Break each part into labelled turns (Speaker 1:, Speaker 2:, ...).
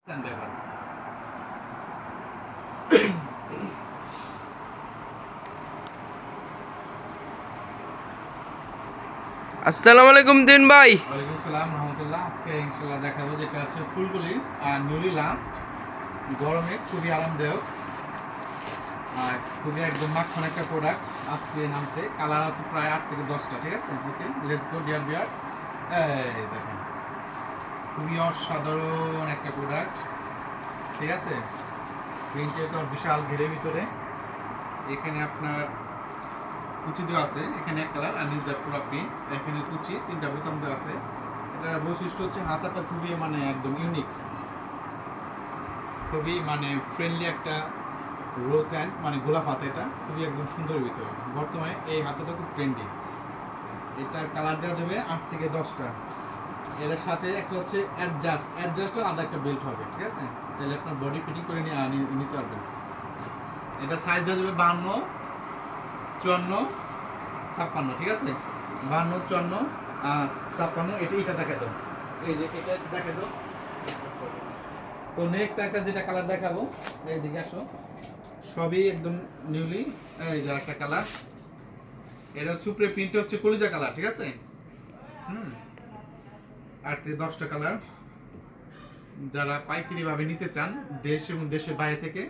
Speaker 1: আসসালামু আলাইকুম দিন ভাই।
Speaker 2: ওয়ালাইকুম আসসালাম রহমতুল্লাহ। আজকে ইনশাআল্লাহ দেখাবো যেটা হচ্ছে ফুলকলির নিউলি লাস্ট গরমে খুবই আরামদায়ক আর খুবই একদম মাখন একটা প্রোডাক্ট আজকে নামছে। কালার আছে প্রায় 8 থেকে 10টা। ঠিক আছে, ওকে, লেটস গো ডিয়ার ভিউয়ার্স। এই দেখেন, খুবই অসাধারণ একটা প্রোডাক্ট। ঠিক আছে, প্রিন্টের বিশাল ঘেরের ভিতরে এখানে আপনার কুচি দেওয়া আছে, এখানে এক কালার আর নিচে পুরো প্রিন্ট। এখানে কুচি 3টা বোতাম দেওয়া আছে। এটার বৈশিষ্ট্য হচ্ছে হাতাটা খুবই একদম ইউনিক, খুবই ফ্রেন্ডলি একটা রোজ হ্যান্ড গোলাপ হাতা। এটা খুবই একদম সুন্দর ভিতরে। বর্তমানে এই হাতাটা খুব ট্রেন্ডি। এটার কালার দেওয়া যাবে 8 থেকে 10টা। এটার সাথে একটা হচ্ছে অ্যাডজাস্টার আলাদা একটা বেল্ট হবে। ঠিক আছে, তাহলে আপনার বডি ফিটিং করে নিতে পারবেন। এটা সাইজ দেওয়া যাবে 52, 54, 56। ঠিক আছে, 52, 54, 56। এটা দেখা দাও, এই যে এটা দেখা দাও। তো নেক্সট একটা যেটা কালার দেখাবো, এইদিকে আসো, সবই একদম নিউলি। এই যে একটা কালার, এটা সুপ্রে প্রিন্ট হচ্ছে কলিজা কালার। ঠিক আছে, 8 থেকে 10টা কালার। যারা পাইকারি ভাবে নিতে চান দেশ এবং দেশের বাইরে থেকে,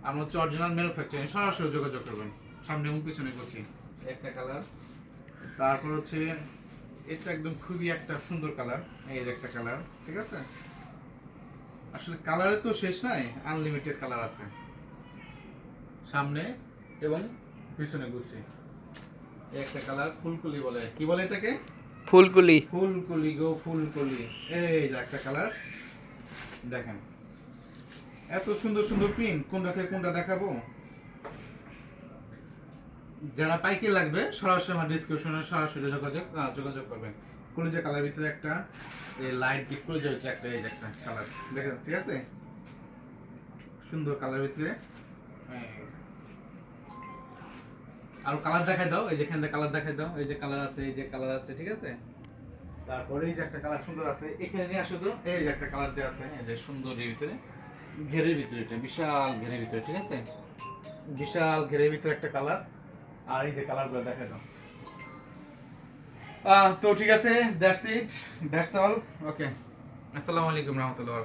Speaker 2: আমরা হচ্ছে অরিজিনাল ম্যানুফ্যাকচারিং, সরাসরি যোগাযোগ করবেন। সামনে এবং পিছনে করছি একটা কালার। তারপর হচ্ছে এটা একদম খুবই একটা সুন্দর কালার, এই যে একটা কালার। ঠিক আছে, আসলে কালারে তো শেষ নাই, আনলিমিটেড কালার আছে। সামনে এবং পিছনে গুছি একটা কালার, ফুলকলি বলে। কি বলে এটাকে?
Speaker 1: ফুলকলি।
Speaker 2: ফুলকলি গো ফুলকলি। এই যে একটা কালার দেখেন, এত সুন্দর সুন্দর প্রিন্ট, কোনটা থেকে কোনটা দেখাবো। যারা পাইকারি লাগবে সরাসরি আমার ডেসক্রিপশনে সরাসরি যোগাযোগ করবেন। কলিজা কালার ভিতরে একটা লাইট ডিপ কলিজা ভিতরে একটা, এই একটা কালার দেখেন। ঠিক আছে, সুন্দর কালার ভিতরে। আর কালার দেখাই দাও, এই যেখানে কালার দেখাই দাও, এই যে কালার আছে, এই যে কালার আছে। ঠিক আছে, তারপরে এই যে একটা কালার সুন্দর আছে, এখানে নিয়ে আসো তো। এই যে একটা কালার দেওয়া আছে, এই যে সুন্দরের ভিতরে, ঘেরের ভিতরে, এটা বিশাল ঘেরের ভিতরে। ঠিক আছে, বিশাল ঘেরের ভিতরে একটা কালার। আর এই যে কালারগুলো দেখাই দাও। তো ঠিক আছে, দ্যাটস ইট, দ্যাটস অল। ওকে, আসসালামু আলাইকুম রহমতুল্লাহ।